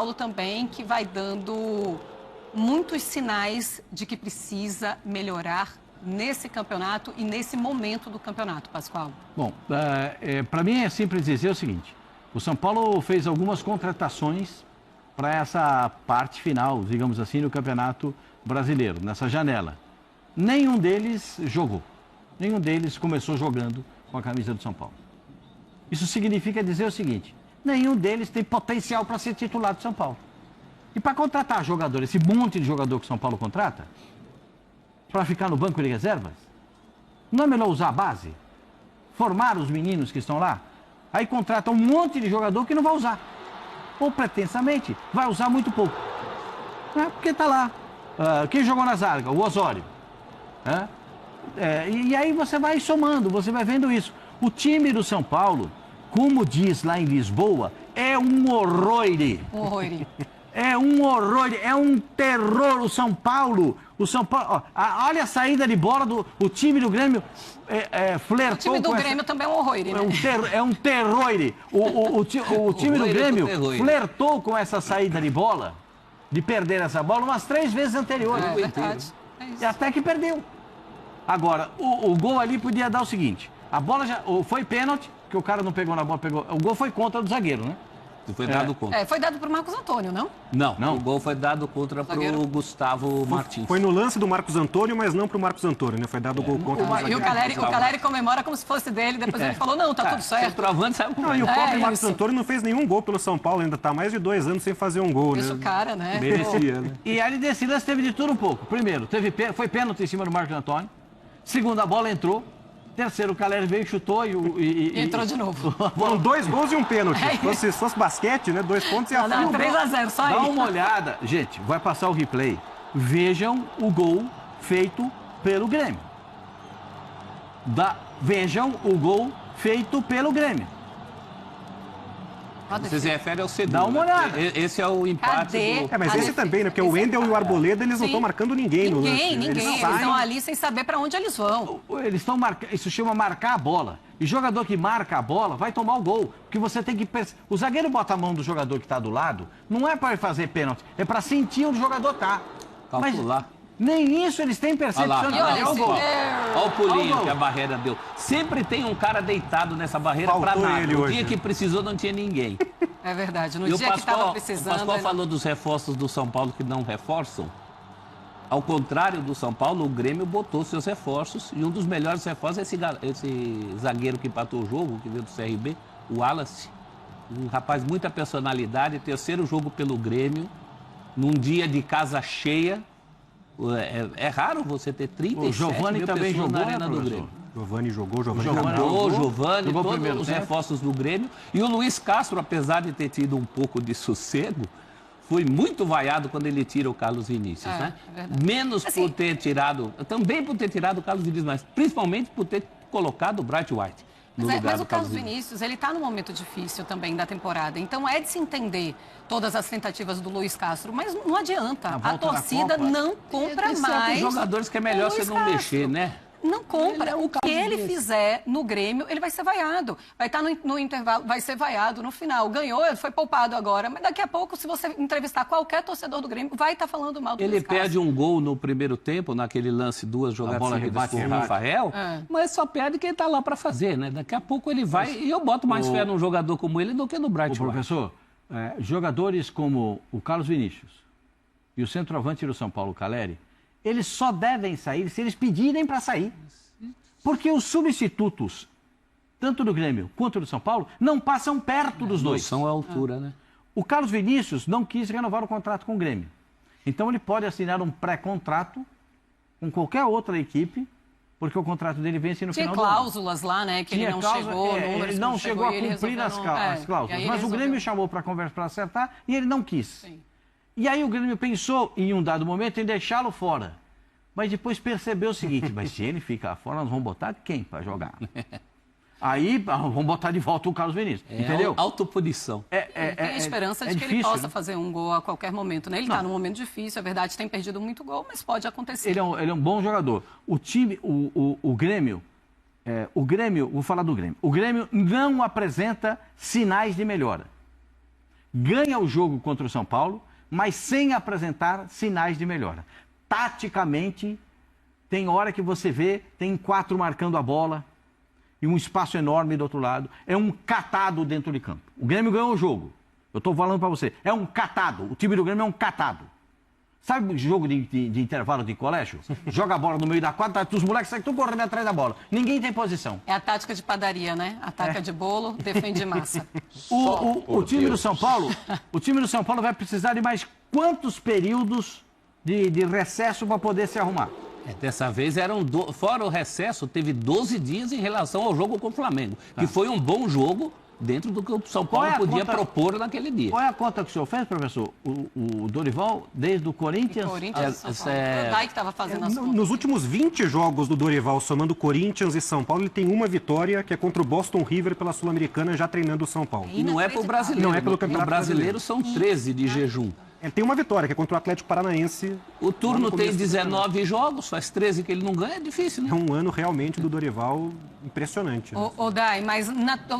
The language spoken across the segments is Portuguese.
Paulo também que vai dando muitos sinais de que precisa melhorar nesse campeonato e nesse momento do campeonato, Pascoal? Bom, para mim é simples dizer o seguinte: o São Paulo fez algumas contratações para essa parte final, digamos assim, do Campeonato Brasileiro, nessa janela. Nenhum deles jogou. Nenhum deles começou jogando com a camisa do São Paulo. Isso significa dizer o seguinte: nenhum deles tem potencial para ser titular do São Paulo. E para contratar jogador, esse monte de jogador que o São Paulo contrata, para ficar no banco de reservas, não é melhor usar a base? Formar os meninos que estão lá? Aí contrata um monte de jogador que não vai usar. Ou pretensamente vai usar muito pouco. Porque está lá. Quem jogou na zaga? O Osório. E aí você vai somando, você vai vendo isso. O time do São Paulo, como diz lá em Lisboa, é um horror. É um horror, é um terror o São Paulo. O São Paulo, olha a saída de bola do o time do Grêmio. Flertou. O time do Grêmio também é um horror, né? É um terror. O time do Grêmio flertou com essa saída de bola, de perder essa bola, umas 3 vezes anteriores. É verdade. E até que perdeu. Agora, o gol ali podia dar o seguinte: a bola já foi pênalti, que o cara não pegou na bola, pegou. O gol foi contra do zagueiro, né? Foi dado contra. Foi dado para o Marcos Antônio, não? Não, o gol foi dado contra para o Gustavo Martins. Foi no lance do Marcos Antônio, mas não para o Marcos Antônio, né? Foi dado o gol contra o zagueiro. E o Caleri comemora como se fosse dele, depois ele falou, não, tá tudo certo. Não, e o próprio Marcos Antônio não fez nenhum gol pelo São Paulo, ainda está mais de 2 anos sem fazer um gol, Isso, né? cara, né? Merecia, né? E ali desse lance teve de tudo um pouco. Primeiro, foi pênalti em cima do Marcos Antônio. Segundo, a bola entrou. Terceiro, o Caleri veio, chutou e entrou de novo. Foram 2 gols e um pênalti. Se fosse basquete, né? 2 pontos e a Não, 3-0, só aí. Dá uma olhada. Gente, vai passar o replay. Vejam o gol feito pelo Grêmio. Vejam o gol feito pelo Grêmio. Você se refere ao segundo. Dá uma olhada. Esse é o empate. Mas esse também, né? Porque o Wendel e o Arboleda, eles não estão marcando ninguém no lance. Ninguém. Eles estão ali sem saber para onde eles vão. Eles estão marcando. Isso chama marcar a bola. E jogador que marca a bola vai tomar o gol. Porque você tem que... O zagueiro bota a mão do jogador que está do lado, não é para fazer pênalti, é para sentir onde o jogador está. Calcular. Nem isso eles têm percepção. Olha o pulinho que a barreira deu. Sempre tem um cara deitado nessa barreira para nada. No dia que precisou, não tinha ninguém. É verdade. No dia que estava precisando... O Pascoal falou dos reforços do São Paulo que não reforçam. Ao contrário do São Paulo, o Grêmio botou seus reforços. E um dos melhores reforços é esse zagueiro que empatou o jogo, que veio do CRB, o Wallace. Um rapaz, muita personalidade. Terceiro jogo pelo Grêmio. Num dia de casa cheia. É raro você ter 37 mil pessoas na Arena do Grêmio. Giovani jogou, Giovani, todos os reforços do Grêmio. E o Luiz Castro, apesar de ter tido um pouco de sossego, foi muito vaiado quando ele tira o Carlos Vinícius, né? Menos assim, por ter tirado, também por ter tirado o Carlos Vinícius, mas principalmente por ter colocado o Bright White. Mas o Carlos Vinícius, ele está num momento difícil também da temporada. Então é de se entender todas as tentativas do Luiz Castro, mas não adianta. A torcida não compra mais. Tem jogadores que é melhor você não mexer, né? Não compra. O que ele fizer no Grêmio, ele vai ser vaiado. Vai estar no intervalo, vai ser vaiado no final. Ganhou, ele foi poupado agora. Mas daqui a pouco, se você entrevistar qualquer torcedor do Grêmio, vai estar falando mal do Luiz Castro. Ele perde um gol no primeiro tempo, naquele lance, 2 jogadas seguidas com o Rafael, mas só perde quem está lá para fazer, né? Daqui a pouco ele vai... E eu boto mais fé num jogador como ele do que no Bright White. Professor, jogadores como o Carlos Vinícius e o centroavante do São Paulo, o Caleri, eles só devem sair se eles pedirem para sair. Porque os substitutos, tanto do Grêmio quanto do São Paulo, não passam perto dos dois. Não são a altura, né? O Carlos Vinícius não quis renovar o contrato com o Grêmio. Então ele pode assinar um pré-contrato com qualquer outra equipe, porque o contrato dele vence no final do ano. Tinha cláusulas lá, né? Que ele não chegou, ele não chegou a cumprir as cláusulas. Mas o Grêmio chamou para conversa para acertar e ele não quis. Sim. E aí o Grêmio pensou, em um dado momento, em deixá-lo fora. Mas depois percebeu o seguinte, mas se ele ficar fora, nós vamos botar quem para jogar? Aí vamos botar de volta o Carlos Vinícius, entendeu? Autopunição. Tem a esperança de que ele possa fazer um gol a qualquer momento, né? Ele está num momento difícil, é verdade, tem perdido muito gol, mas pode acontecer. Ele é um bom jogador. O time, o Grêmio, vou falar do Grêmio. O Grêmio não apresenta sinais de melhora. ganha o jogo contra o São Paulo, mas sem apresentar sinais de melhora. Taticamente, tem hora que você vê, tem 4 marcando a bola e um espaço enorme do outro lado. É um catado dentro de campo. O Grêmio ganhou o jogo. Eu estou falando para você. É um catado. O time do Grêmio é um catado. Sabe o jogo de intervalo de colégio? Joga a bola no meio da quadra, os moleques saem tudo correndo atrás da bola. Ninguém tem posição. É a tática de padaria, né? Ataca de bolo, defende massa. O time do São Paulo, o time do São Paulo vai precisar de mais quantos períodos de recesso para poder se arrumar? Dessa vez fora o recesso, teve 12 dias em relação ao jogo com o Flamengo, que foi um bom jogo dentro do que o São Paulo podia propor naquele dia. Qual é a conta que o senhor fez, professor? O Dorival, desde o Corinthians? O Dai que estava fazendo as contas. Nos últimos 20 jogos do Dorival, somando Corinthians e São Paulo, ele tem uma vitória, que é contra o Boston River pela Sul-Americana, já treinando o São Paulo. E não é para o brasileiro. Não é pelo Campeonato Brasileiro. São 13 de jejum. Ele tem uma vitória, que é contra o Atlético Paranaense. O turno tem 19 jogos, faz 13 que ele não ganha, é difícil, né? É um ano realmente do Dorival impressionante. Né? Dai, mas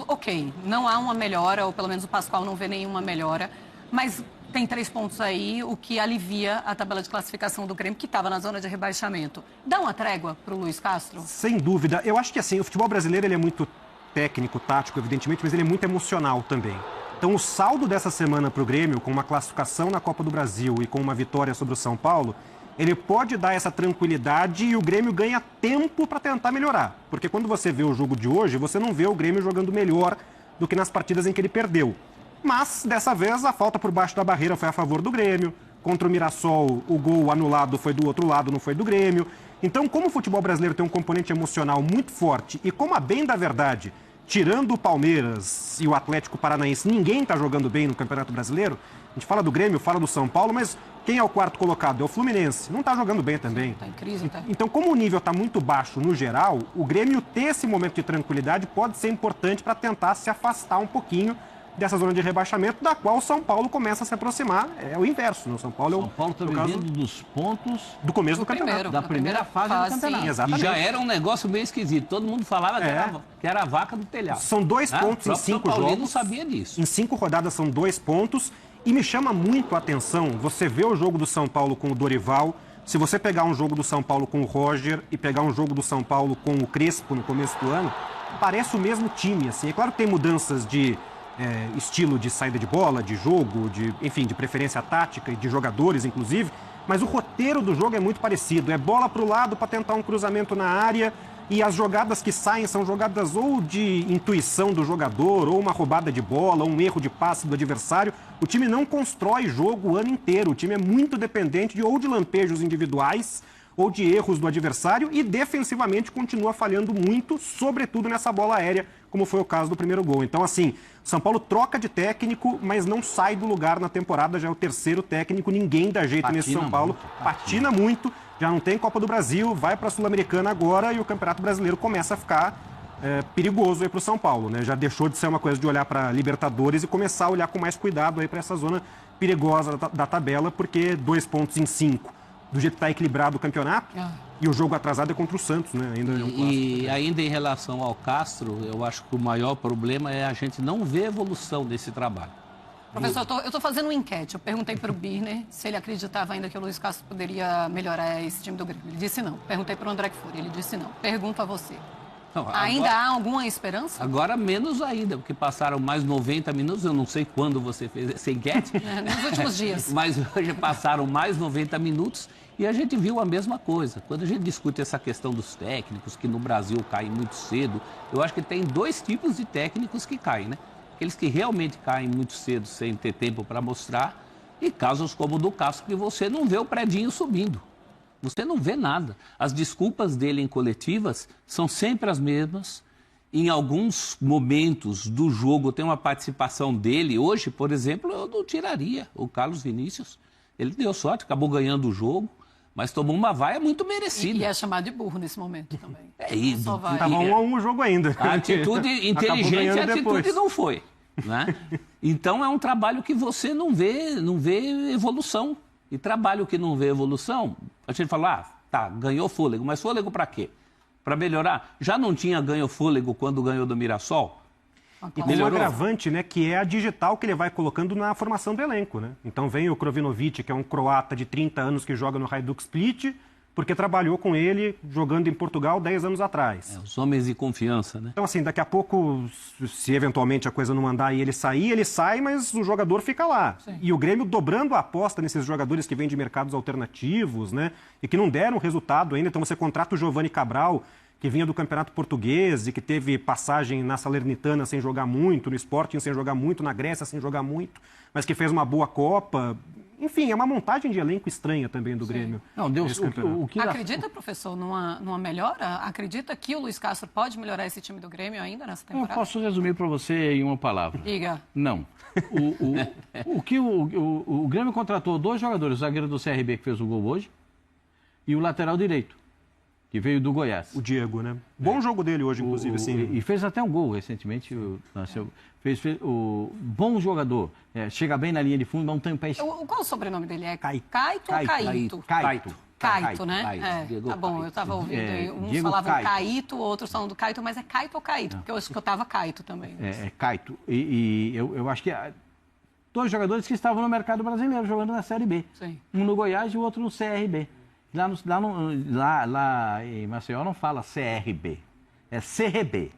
ok, não há uma melhora, ou pelo menos o Pascoal não vê nenhuma melhora, mas tem 3 pontos aí, o que alivia a tabela de classificação do Grêmio, que estava na zona de rebaixamento. Dá uma trégua para o Luiz Castro? Sem dúvida. Eu acho que assim, o futebol brasileiro ele é muito técnico, tático, evidentemente, mas ele é muito emocional também. Então, o saldo dessa semana para o Grêmio, com uma classificação na Copa do Brasil e com uma vitória sobre o São Paulo, ele pode dar essa tranquilidade e o Grêmio ganha tempo para tentar melhorar. Porque quando você vê o jogo de hoje, você não vê o Grêmio jogando melhor do que nas partidas em que ele perdeu. Mas, dessa vez, a falta por baixo da barreira foi a favor do Grêmio. Contra o Mirassol, o gol anulado foi do outro lado, não foi do Grêmio. Então, como o futebol brasileiro tem um componente emocional muito forte e como, a bem da verdade, tirando o Palmeiras e o Atlético Paranaense, ninguém está jogando bem no Campeonato Brasileiro. A gente fala do Grêmio, fala do São Paulo, mas quem é o quarto colocado? É o Fluminense. Não está jogando bem também. Está em crise, tá? Então, como o nível está muito baixo no geral, o Grêmio ter esse momento de tranquilidade pode ser importante para tentar se afastar um pouquinho dessa zona de rebaixamento, da qual o São Paulo começa a se aproximar. É o inverso, né? O São Paulo está vivendo dos pontos do começo do campeonato. Da primeira fase do campeonato. Exatamente. E já era um negócio meio esquisito. Todo mundo falava que era a vaca do telhado. São 2 pontos em 5 jogos. Eu não sabia disso. Em 5 rodadas são 2 pontos. E me chama muito a atenção, você vê o jogo do São Paulo com o Dorival, se você pegar um jogo do São Paulo com o Roger e pegar um jogo do São Paulo com o Crespo no começo do ano, parece o mesmo time, assim. É claro que tem mudanças de estilo de saída de bola, de jogo, enfim, de preferência tática e de jogadores, inclusive, mas o roteiro do jogo é muito parecido. É bola para o lado para tentar um cruzamento na área e as jogadas que saem são jogadas ou de intuição do jogador, ou uma roubada de bola, ou um erro de passe do adversário. O time não constrói jogo o ano inteiro. O time é muito dependente ou de lampejos individuais ou de erros do adversário e defensivamente continua falhando muito, sobretudo nessa bola aérea, como foi o caso do primeiro gol. Então, assim, São Paulo troca de técnico, mas não sai do lugar na temporada, já é o 3º técnico, ninguém dá jeito nesse São Paulo. Patina muito, já não tem Copa do Brasil, vai para a Sul-Americana agora e o Campeonato Brasileiro começa a ficar perigoso aí para o São Paulo, né? Já deixou de ser uma coisa de olhar para Libertadores e começar a olhar com mais cuidado aí para essa zona perigosa da tabela, porque 2 pontos em 5. Do jeito que está equilibrado o campeonato, e o jogo atrasado é contra o Santos, né? Ainda é um clássico. E ainda em relação ao Castro, eu acho que o maior problema é a gente não ver evolução desse trabalho. Professor, eu estou fazendo uma enquete. Eu perguntei para o Birner se ele acreditava ainda que o Luiz Castro poderia melhorar esse time do Grêmio. Ele disse não. Perguntei para o André Kfouri, ele disse não. Pergunto a você. Não, ainda há alguma esperança? Agora menos ainda, porque passaram mais 90 minutos, eu não sei quando você fez essa enquete. Nos últimos dias. Mas hoje passaram mais 90 minutos e a gente viu a mesma coisa. Quando a gente discute essa questão dos técnicos, que no Brasil caem muito cedo, eu acho que tem 2 tipos de técnicos que caem, né? Aqueles que realmente caem muito cedo sem ter tempo para mostrar, e casos como o do Castro, que você não vê o predinho subindo. Você não vê nada. As desculpas dele em coletivas são sempre as mesmas. Em alguns momentos do jogo tem uma participação dele. Hoje, por exemplo, eu não tiraria o Carlos Vinícius. Ele deu sorte, acabou ganhando o jogo, mas tomou uma vaia muito merecida. E é chamado de burro nesse momento também. É isso. Estava 1-1 o jogo ainda. A atitude inteligente, a atitude depois. não foi. Né? Então é um trabalho que você não vê evolução. E trabalho que não vê evolução, a gente fala, tá, ganhou fôlego, mas fôlego para quê? Para melhorar? Já não tinha ganho fôlego quando ganhou do Mirassol? E tem um agravante, né, que é a digital que ele vai colocando na formação do elenco, né? Então vem o Krovinovic, que é um croata de 30 anos que joga no Hajduk Split, porque trabalhou com ele jogando em Portugal 10 anos atrás. Os homens de confiança, né? Então, assim, daqui a pouco, se eventualmente a coisa não andar e ele sair, ele sai, mas o jogador fica lá. Sim. E o Grêmio dobrando a aposta nesses jogadores que vêm de mercados alternativos, né? E que não deram resultado ainda. Então você contrata o Giovani Cabral, que vinha do Campeonato Português e que teve passagem na Salernitana sem jogar muito, no Sporting sem jogar muito, na Grécia sem jogar muito, mas que fez uma boa Copa. Enfim, é uma montagem de elenco estranha também do Grêmio. Não, Deus, Acredita, professor, numa melhora? Acredita que o Luiz Castro pode melhorar esse time do Grêmio ainda nessa temporada? Eu posso resumir para você em uma palavra. Diga. Não. O Grêmio contratou 2 jogadores, o zagueiro do CRB que fez o gol hoje e o lateral direito, que veio do Goiás. O Diego, né? Bom jogo dele hoje, inclusive. Assim. E fez até um gol recentemente. Fez o bom jogador. Chega bem na linha de fundo, não tem um pé... Qual o sobrenome dele? É Caito ou Caíto? Caito, né? Tá bom, eu estava ouvindo. Uns falavam Caíto, outros falam do Caito, mas é Caito ou Caíto? Porque eu escutava Caito também. É Caito. E eu acho que 2 jogadores que estavam no mercado brasileiro, jogando na Série B. Sim. Um no Goiás e o outro no CRB. Lá em Maceió não fala CRB, é CRB.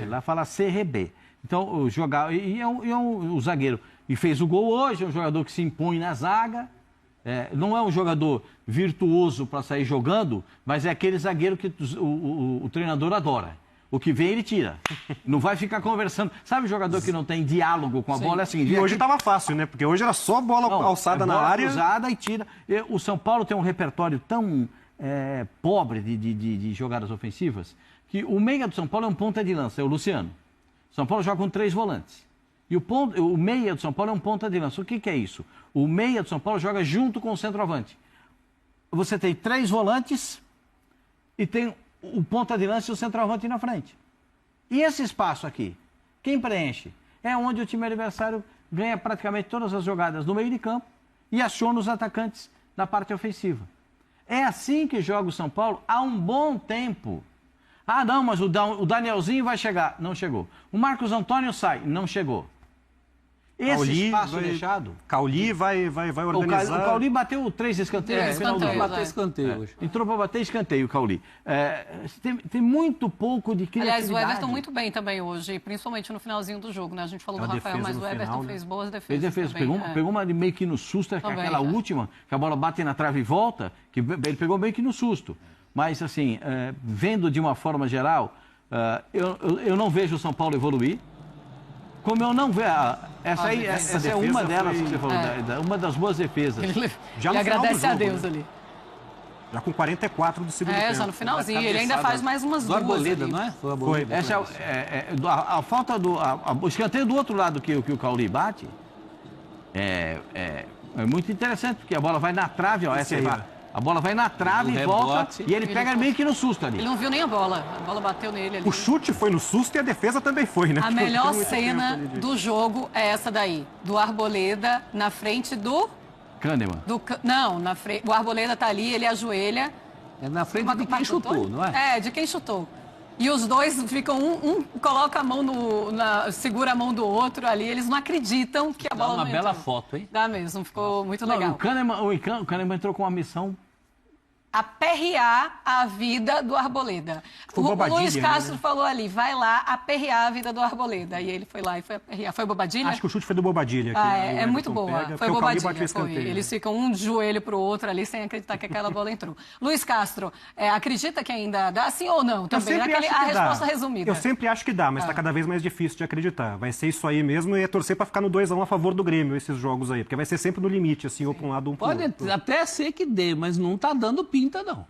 Lá fala CRB. Então, o zagueiro. E fez o gol hoje, é um jogador que se impõe na zaga. Não é um jogador virtuoso para sair jogando, mas é aquele zagueiro que o treinador adora. O que vem, ele tira. Não vai ficar conversando. Sabe o jogador que não tem diálogo com a bola? É assim, e hoje estava fácil, né? Porque hoje era só bola alçada na área. Cruzada e tira. O São Paulo tem um repertório tão pobre de jogadas ofensivas que o meia do São Paulo é um ponta de lança, é o Luciano. O São Paulo joga com 3 volantes. E o meia do São Paulo é um ponta de lança. O que é isso? O meia do São Paulo joga junto com o centroavante. Você tem 3 volantes e tem o ponta de lança e o centroavante na frente. E esse espaço aqui, quem preenche? É onde o time adversário ganha praticamente todas as jogadas no meio de campo e aciona os atacantes na parte ofensiva. É assim que joga o São Paulo há um bom tempo. Ah, não, mas o Danielzinho vai chegar. Não chegou. O Marcos Antônio sai. Não chegou. Esse espaço deixado... Cauli vai organizar... O Cauli bateu 3 escanteios no final do jogo. Bateu escanteio hoje. Entrou para bater escanteio o Cauli. Tem muito pouco de criatividade. Aliás, o Everton muito bem também hoje, principalmente no finalzinho do jogo, né? A gente falou do Rafael, mas o Everton fez boas defesas. Pegou uma meio que no susto, aquela última, que a bola bate na trave e volta, que ele pegou meio que no susto. Mas, assim, vendo de uma forma geral, eu não vejo o São Paulo evoluir. Como eu não vejo... Essa é uma delas que você falou, uma das boas defesas. Ele agradece a Deus ali. Já com 44 do segundo tempo. Já no finalzinho. Ele ainda faz mais umas duas. Arboleda, não é? Foi Arboleda. A falta do... O escanteio do outro lado que o Cauli bate é muito interessante, porque a bola vai na trave, ó. A bola vai na trave e volta, e ele pega meio que no susto ali. Ele não viu nem a bola bateu nele ali. O chute foi no susto e a defesa também foi, né? A melhor cena do jogo é essa daí, do Arboleda na frente do... Kahneman. Não, o Arboleda tá ali, ele ajoelha. É na frente de quem chutou, não é? De quem chutou. E os dois ficam, um coloca a mão segura a mão do outro ali, eles não acreditam que a bola não entrou. Dá uma bela foto, hein? Dá mesmo, ficou muito legal. O Kahneman entrou com uma missão... aperrear a vida do Arboleda. O Luiz Castro falou ali, vai lá aperrear a vida do Arboleda. E ele foi lá e foi aperrear. Foi Bobadilha? Acho que o chute foi do Bobadilha. É muito boa. Foi Bobadilha. Eles ficam um de joelho pro outro ali sem acreditar que aquela bola entrou. Luiz Castro, acredita que ainda dá sim ou não? Também a resposta resumida. Eu sempre acho que dá, mas está cada vez mais difícil de acreditar. Vai ser isso aí mesmo e é torcer para ficar no 2-1 a favor do Grêmio, esses jogos aí. Porque vai ser sempre no limite, assim, ou para um lado ou para o outro. Pode até ser que dê, mas não está dando pinta. Não.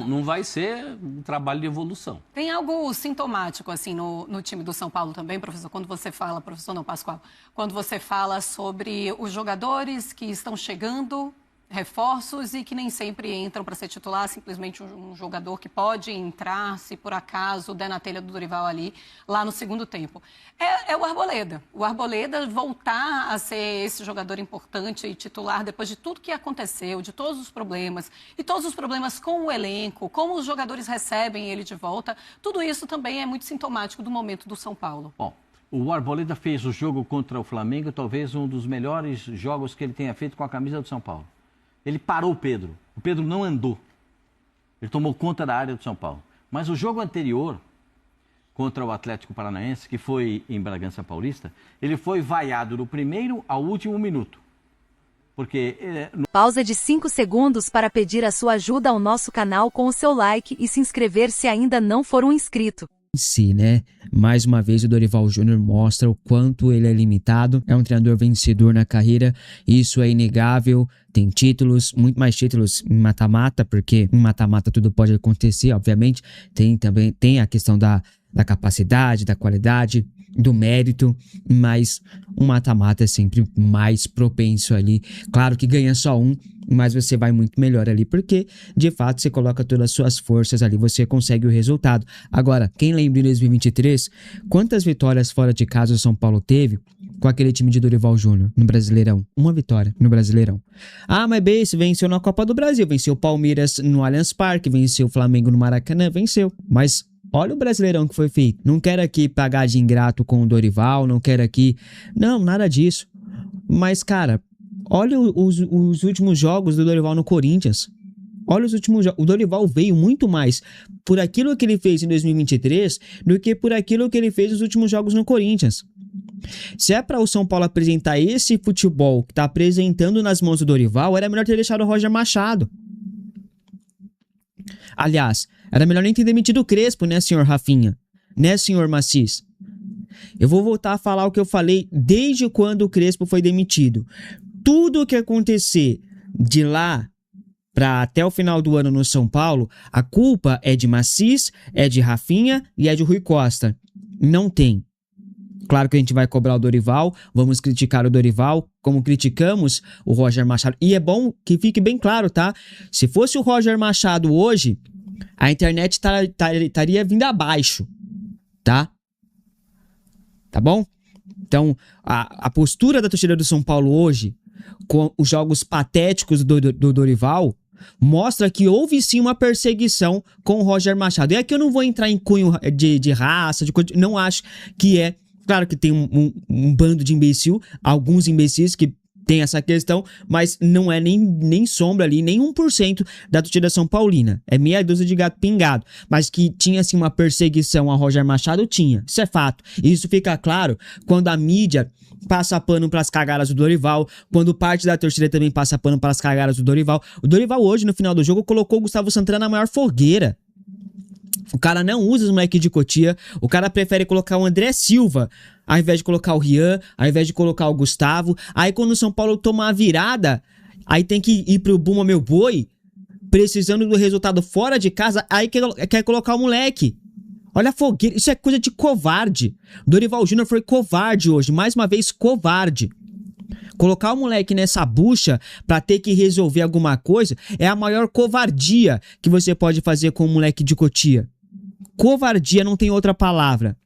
Não vai ser um trabalho de evolução. Tem algo sintomático assim no time do São Paulo também, professor, quando você fala, professor não, Pascoal, quando você fala sobre os jogadores que estão chegando reforços e que nem sempre entram para ser titular, simplesmente um jogador que pode entrar se por acaso der na telha do Dorival ali, lá no segundo tempo. É o Arboleda. O Arboleda voltar a ser esse jogador importante e titular depois de tudo que aconteceu, de todos os problemas, e todos os problemas com o elenco, como os jogadores recebem ele de volta, tudo isso também é muito sintomático do momento do São Paulo. Bom, o Arboleda fez o jogo contra o Flamengo, talvez um dos melhores jogos que ele tenha feito com a camisa do São Paulo. Ele parou o Pedro não andou. Ele tomou conta da área do São Paulo. Mas o jogo anterior, contra o Atlético Paranaense, que foi em Bragança Paulista, ele foi vaiado do primeiro ao último minuto. Porque... Pausa de 5 segundos para pedir a sua ajuda ao nosso canal com o seu like e se inscrever se ainda não for um inscrito. Si, né? Mais uma vez o Dorival Júnior mostra o quanto ele é limitado, é um treinador vencedor na carreira, isso é inegável, tem títulos, muito mais títulos em mata-mata, porque em mata-mata tudo pode acontecer, obviamente, tem a questão da capacidade, da qualidade, do mérito, mas um mata-mata é sempre mais propenso ali, claro que ganha só um, mas você vai muito melhor ali, porque de fato você coloca todas as suas forças ali, você consegue o resultado. Agora, quem lembra em 2023, quantas vitórias fora de casa o São Paulo teve com aquele time de Dorival Júnior no Brasileirão? Uma vitória no Brasileirão. Ah, mas Beice venceu na Copa do Brasil, venceu o Palmeiras no Allianz Parque, venceu o Flamengo no Maracanã, venceu, mas... Olha o Brasileirão que foi feito. Não quero aqui pagar de ingrato com o Dorival, não quero aqui... Não, nada disso. Mas, cara, olha os últimos jogos do Dorival no Corinthians. Olha os últimos jogos. O Dorival veio muito mais por aquilo que ele fez em 2023 do que por aquilo que ele fez nos últimos jogos no Corinthians. Se é para o São Paulo apresentar esse futebol que está apresentando nas mãos do Dorival, era melhor ter deixado o Roger Machado. Aliás, era melhor nem ter demitido o Crespo, né, senhor Rafinha? Né, senhor Macis? Eu vou voltar a falar o que eu falei desde quando o Crespo foi demitido. Tudo o que acontecer de lá para até o final do ano no São Paulo, a culpa é de Macis, é de Rafinha e é de Rui Costa. Não tem. Claro que a gente vai cobrar o Dorival, vamos criticar o Dorival, como criticamos o Roger Machado. E é bom que fique bem claro, tá? Se fosse o Roger Machado hoje, a internet estaria vindo abaixo, tá? Tá bom? Então, a postura da torcida do São Paulo hoje, com os jogos patéticos do Dorival, mostra que houve sim uma perseguição com o Roger Machado. E aqui eu não vou entrar em cunho de raça, de coisa, não acho que é. Claro que tem um bando de imbecil, alguns imbecis que tem essa questão, mas não é nem sombra ali, nem 1% da torcida São Paulina. É meia dúzia de gato pingado. Mas que tinha assim uma perseguição a Roger Machado, tinha. Isso é fato. E isso fica claro quando a mídia passa pano para as cagadas do Dorival, quando parte da torcida também passa pano para as cagadas do Dorival. O Dorival hoje, no final do jogo, colocou o Gustavo Santana na maior fogueira. O cara não usa os moleques de Cotia, o cara prefere colocar o André Silva ao invés de colocar o Rian, ao invés de colocar o Gustavo. Aí quando o São Paulo toma a virada, aí tem que ir pro Buma Meu Boi, precisando do resultado fora de casa, aí quer colocar o moleque. Olha a fogueira, isso é coisa de covarde. Dorival Júnior foi covarde hoje, mais uma vez covarde. Colocar o moleque nessa bucha pra ter que resolver alguma coisa é a maior covardia que você pode fazer com o moleque de Cotia. Covardia, não tem outra palavra.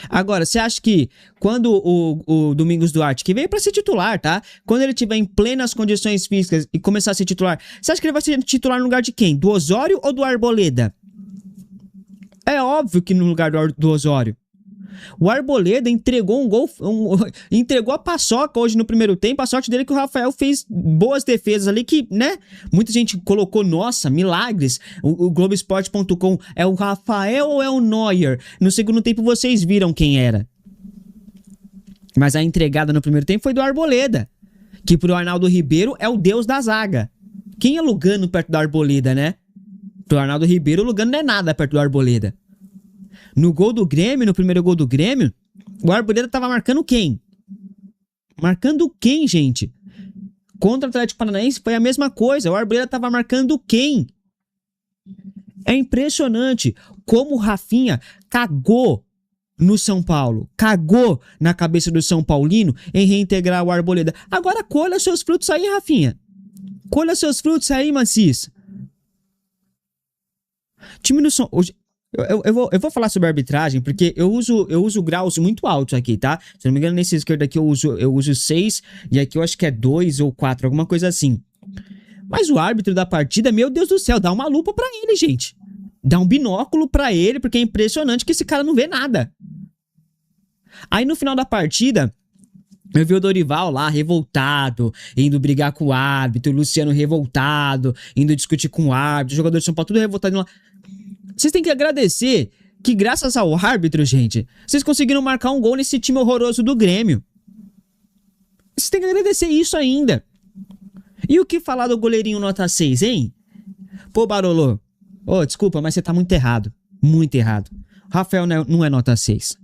Agora, você acha que quando o Domingos Duarte, que veio pra ser titular, tá? Quando ele tiver em plenas condições físicas e começar a ser titular, você acha que ele vai ser titular no lugar de quem? Do Osório ou do Arboleda? É óbvio que no lugar do Osório. O Arboleda entregou um gol, entregou a paçoca hoje no primeiro tempo. A sorte dele é que o Rafael fez boas defesas ali que, né? Muita gente colocou, nossa, milagres. O Globoesporte.com é o Rafael ou é o Neuer? No segundo tempo vocês viram quem era. Mas a entregada no primeiro tempo foi do Arboleda, que pro Arnaldo Ribeiro é o deus da zaga. Quem é Lugano perto do Arboleda, né? Pro Arnaldo Ribeiro, o Lugano não é nada perto do Arboleda. No gol do Grêmio, no primeiro gol do Grêmio, o Arboleda tava marcando quem? Marcando quem, gente? Contra o Atlético Paranaense foi a mesma coisa. O Arboleda tava marcando quem? É impressionante como o Rafinha cagou no São Paulo. Cagou na cabeça do São Paulino em reintegrar o Arboleda. Agora colha seus frutos aí, Rafinha. Colha seus frutos aí, Macis. Time do São... Hoje, eu vou falar sobre arbitragem, porque eu uso graus muito altos aqui, tá? Se não me engano, nesse esquerdo aqui eu uso 6, e aqui eu acho que é 2 ou 4, alguma coisa assim. Mas o árbitro da partida, meu Deus do céu, dá uma lupa pra ele, gente. Dá um binóculo pra ele, porque é impressionante que esse cara não vê nada. Aí no final da partida, eu vi o Dorival lá, revoltado, indo brigar com o árbitro, o Luciano revoltado, indo discutir com o árbitro, o jogador de São Paulo tudo revoltado lá. Vocês têm que agradecer que graças ao árbitro, gente, vocês conseguiram marcar um gol nesse time horroroso do Grêmio. Vocês têm que agradecer isso ainda. E o que falar do goleirinho nota 6, hein? Pô, Barolo, desculpa, mas você tá muito errado. Muito errado. O Rafael não é nota 6.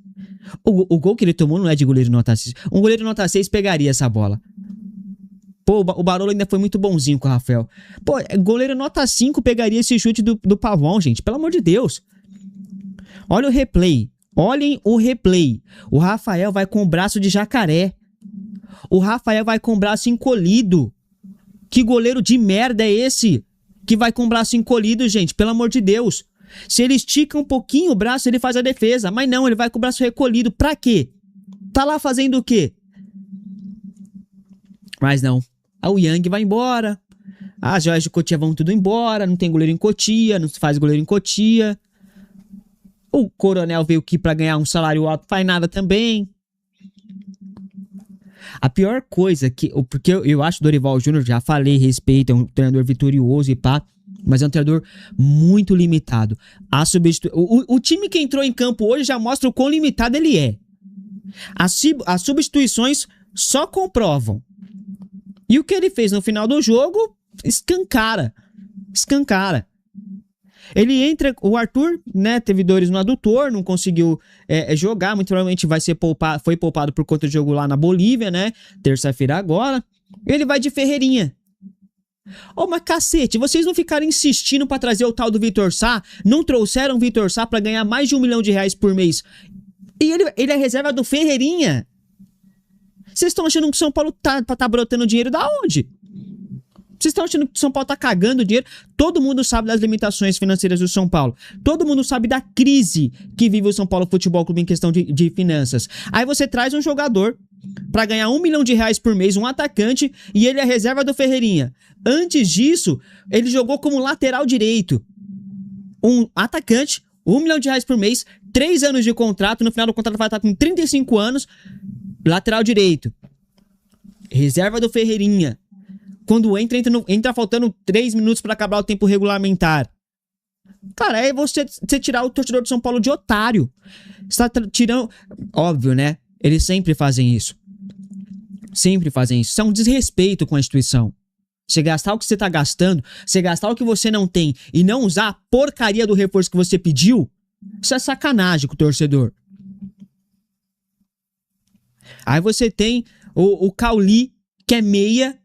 O gol que ele tomou não é de goleiro nota 6. Um goleiro nota 6 pegaria essa bola. Pô, o Barolo ainda foi muito bonzinho com o Rafael. Pô, goleiro nota 5 pegaria esse chute do Pavão, gente. Pelo amor de Deus. Olha o replay. Olhem o replay. O Rafael vai com o braço de jacaré. O Rafael vai com o braço encolhido. Que goleiro de merda é esse? Que vai com o braço encolhido, gente. Pelo amor de Deus. Se ele estica um pouquinho o braço, ele faz a defesa. Mas não, ele vai com o braço recolhido. Pra quê? Tá lá fazendo o quê? Mas não. O Yang vai embora. As joias de Cotia vão tudo embora. Não tem goleiro em Cotia. Não se faz goleiro em Cotia. O Coronel veio aqui pra ganhar um salário alto. Faz nada também. A pior coisa que... Porque eu acho o Dorival Júnior, já falei, respeito, é um treinador vitorioso e pá. Mas é um treinador muito limitado. O time que entrou em campo hoje já mostra o quão limitado ele é. As substituições só comprovam. E o que ele fez no final do jogo, escancara. Escancara. Ele entra, o Arthur, né, teve dores no adutor, não conseguiu jogar, muito provavelmente foi poupado por conta do jogo lá na Bolívia, né, terça-feira agora. Ele vai de Ferreirinha. Mas cacete, vocês não ficaram insistindo pra trazer o tal do Vitor Sá? Não trouxeram o Vitor Sá pra ganhar mais de R$1 milhão por mês? E ele é reserva do Ferreirinha. Vocês estão achando que o São Paulo tá brotando dinheiro da onde? Vocês estão achando que o São Paulo tá cagando dinheiro? Todo mundo sabe das limitações financeiras do São Paulo. Todo mundo sabe da crise que vive o São Paulo Futebol Clube em questão de finanças. Aí você traz um jogador pra ganhar R$1 milhão por mês, um atacante, e ele é reserva do Ferreirinha. Antes disso, ele jogou como lateral direito. Um atacante, R$1 milhão por mês, 3 anos de contrato, no final do contrato vai estar com 35 anos, lateral direito. Reserva do Ferreirinha. Quando entra faltando 3 minutos para acabar o tempo regulamentar. Cara, é você tirar o torcedor de São Paulo de otário. Você tá tirando... Óbvio, né? Eles sempre fazem isso. Sempre fazem isso. Isso é um desrespeito com a instituição. Você gastar o que você tá gastando, você gastar o que você não tem e não usar a porcaria do reforço que você pediu, isso é sacanagem com o torcedor. Aí você tem o Cauli, que é meia.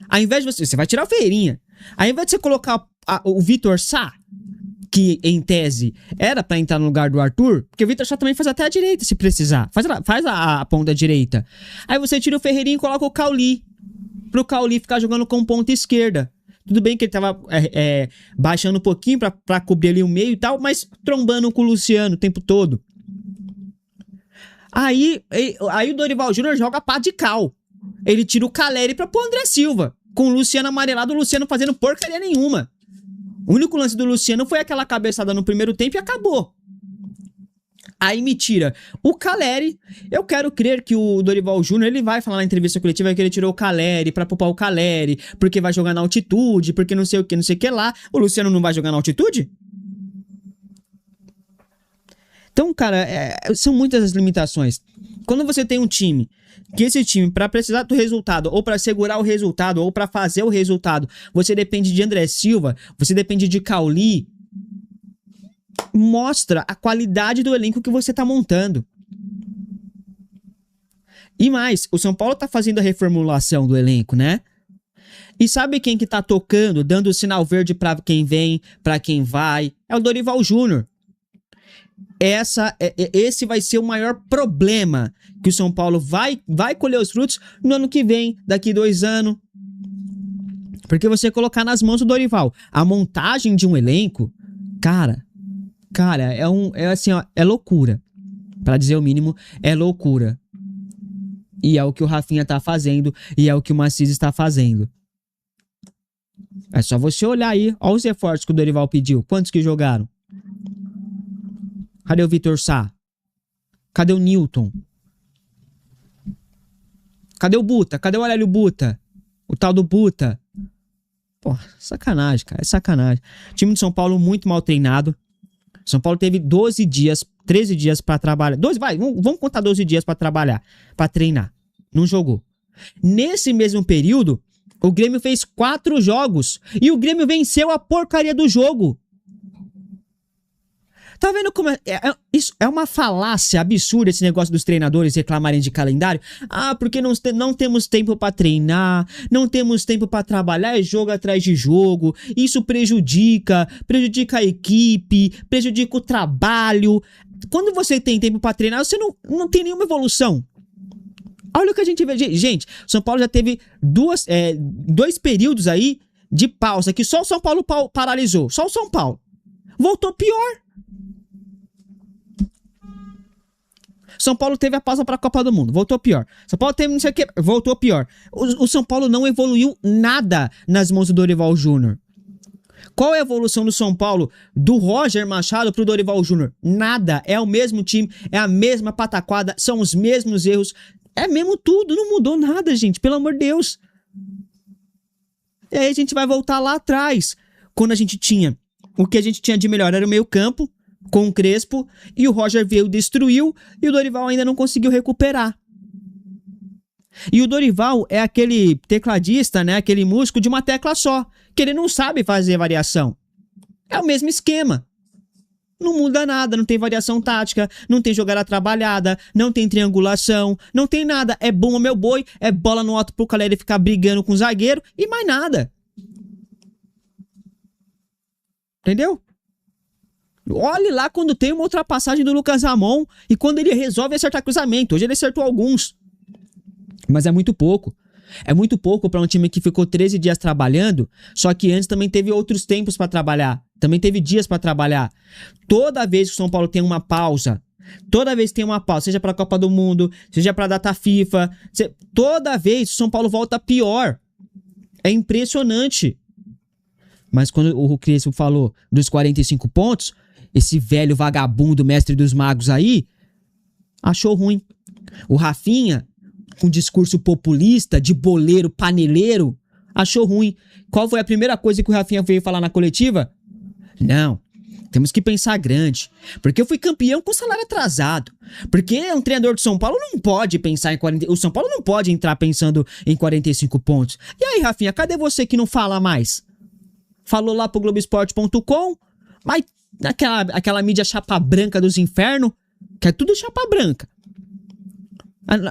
Ao invés de você vai tirar o Ferreirinha. Ao invés de você colocar o Vitor Sá, que em tese era pra entrar no lugar do Arthur, porque o Vitor Sá também faz até a direita se precisar. Faz a ponta direita. Aí você tira o Ferreirinha e coloca o Cauli. Pro Cauli ficar jogando com ponta esquerda. Tudo bem que ele tava baixando um pouquinho pra cobrir ali o meio e tal, mas trombando com o Luciano o tempo todo. Aí o Dorival Júnior joga pá de cal. Ele tira o Caleri pra pôr o André Silva. Com o Luciano amarelado, o Luciano fazendo porcaria nenhuma. O único lance do Luciano foi aquela cabeçada no primeiro tempo e acabou. Aí me tira o Caleri. Eu quero crer que o Dorival Júnior, ele vai falar na entrevista coletiva que ele tirou o Caleri pra poupar o Caleri, porque vai jogar na altitude, porque não sei o que lá. O Luciano não vai jogar na altitude? Então, cara, são muitas as limitações. Quando você tem um time, que esse time, pra precisar do resultado, ou pra segurar o resultado, ou pra fazer o resultado, você depende de André Silva, você depende de Cauli, mostra a qualidade do elenco que você tá montando. E mais, o São Paulo tá fazendo a reformulação do elenco, né? E sabe quem que tá tocando, dando o sinal verde pra quem vem, pra quem vai? É o Dorival Júnior. Esse vai ser o maior problema que o São Paulo vai colher os frutos no ano que vem, daqui 2 anos. Porque você colocar nas mãos do Dorival a montagem de um elenco, cara, assim, ó, é loucura. Pra dizer o mínimo, é loucura. E é o que o Rafinha tá fazendo, e é o que o Maciz está fazendo. É só você olhar aí, olha os reforços que o Dorival pediu. Quantos que jogaram? Cadê o Vitor Sá? Cadê o Newton? Cadê o Buta? Cadê o Aurélio Buta? O tal do Buta? Pô, sacanagem, cara. É sacanagem. Time de São Paulo muito mal treinado. São Paulo teve 12 dias, 13 dias pra trabalhar. Vamos contar 12 dias pra trabalhar, pra treinar. Não jogou. Nesse mesmo período, o Grêmio fez 4 jogos e o Grêmio venceu a porcaria do jogo. Tá vendo como isso é uma falácia absurda esse negócio dos treinadores reclamarem de calendário? Ah, porque não temos tempo pra treinar, não temos tempo pra trabalhar, é jogo atrás de jogo, isso prejudica a equipe, prejudica o trabalho. Quando você tem tempo pra treinar, você não tem nenhuma evolução. Olha o que a gente vê. Gente, São Paulo já teve 2 períodos aí de pausa que só o São Paulo paralisou, só o São Paulo. Voltou pior. São Paulo teve a pausa para a Copa do Mundo, voltou pior. São Paulo teve não sei o que, voltou pior. O São Paulo não evoluiu nada nas mãos do Dorival Júnior. Qual é a evolução do São Paulo do Roger Machado pro Dorival Júnior? Nada, é o mesmo time, é a mesma pataquada, são os mesmos erros, é mesmo tudo, não mudou nada, gente, pelo amor de Deus. E aí a gente vai voltar lá atrás, quando a gente tinha, o que a gente tinha de melhor era o meio-campo, com o Crespo, e o Roger veio, destruiu, e o Dorival ainda não conseguiu recuperar. E o Dorival é aquele tecladista, né, aquele músico de uma tecla só, que ele não sabe fazer variação. É o mesmo esquema. Não muda nada, não tem variação tática, não tem jogada trabalhada, não tem triangulação, não tem nada. É bom meu boi, é bola no alto pro Caleri ficar brigando com o zagueiro e mais nada. Entendeu? Olhe lá quando tem uma ultrapassagem do Lucas Ramon e quando ele resolve acertar cruzamento. Hoje ele acertou alguns. Mas é muito pouco. É muito pouco para um time que ficou 13 dias trabalhando, só que antes também teve outros tempos para trabalhar. Também teve dias para trabalhar. Toda vez que o São Paulo tem uma pausa, seja para a Copa do Mundo, seja para a data FIFA, toda vez o São Paulo volta pior. É impressionante. Mas quando o Crespo falou dos 45 pontos, esse velho vagabundo mestre dos magos aí achou ruim. O Rafinha, com discurso populista, de boleiro, paneleiro, achou ruim. Qual foi a primeira coisa que o Rafinha veio falar na coletiva? Não, temos que pensar grande. Porque eu fui campeão com salário atrasado. Porque um treinador do São Paulo não pode pensar em 40... O São Paulo não pode entrar pensando em 45 pontos. E aí, Rafinha, cadê você que não fala mais? Falou lá pro Globoesporte.com, mas aquela mídia chapa branca dos infernos, que é tudo chapa branca.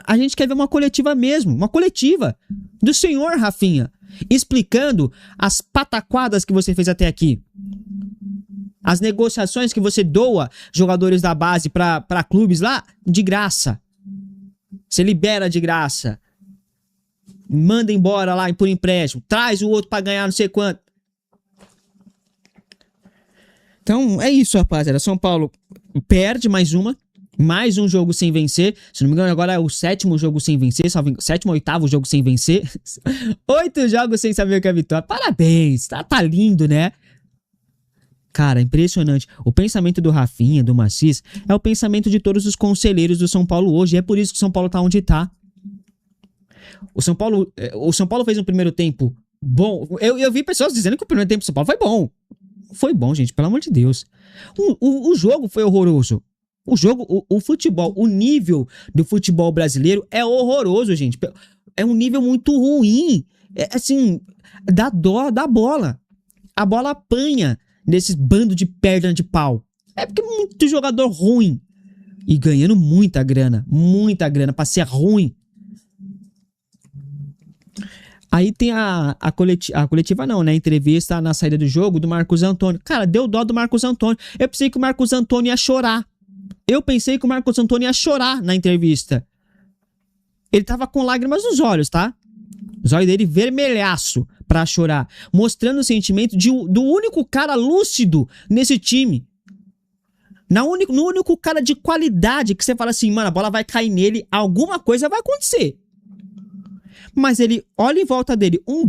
A gente quer ver uma coletiva mesmo, uma coletiva do senhor Rafinha, explicando as pataquadas que você fez até aqui. As negociações que você doa jogadores da base para clubes lá, de graça. Você libera de graça. Manda embora lá por empréstimo. Traz o outro para ganhar não sei quanto. Então, é isso, rapaziada. São Paulo perde mais um jogo sem vencer. Se não me engano, agora é o 7º jogo sem vencer. 7º ou 8º jogo sem vencer. 8 jogos sem saber o que é vitória. Parabéns, tá lindo, né? Cara, impressionante. O pensamento do Rafinha, do Maciz, é o pensamento de todos os conselheiros do São Paulo hoje. É por isso que o São Paulo tá onde tá. O São Paulo fez um primeiro tempo bom. Eu vi pessoas dizendo que o primeiro tempo do São Paulo foi bom. Foi bom, gente, pelo amor de Deus. O jogo foi horroroso. O futebol, o nível do futebol brasileiro é horroroso, gente. É um nível muito ruim. É assim, dá dó da bola. A bola apanha desses bandos de perna de pau. É porque é muito jogador ruim. E ganhando muita grana pra ser ruim. Aí tem a coletiva não, né? A entrevista na saída do jogo do Marcos Antônio. Cara, deu dó do Marcos Antônio. Eu pensei que o Marcos Antônio ia chorar. Na entrevista. Ele tava com lágrimas nos olhos, tá? O zóio dele vermelhaço pra chorar. Mostrando o sentimento do único cara lúcido nesse time. No único cara de qualidade que você fala assim, mano, a bola vai cair nele, alguma coisa vai acontecer. Mas ele olha em volta dele, um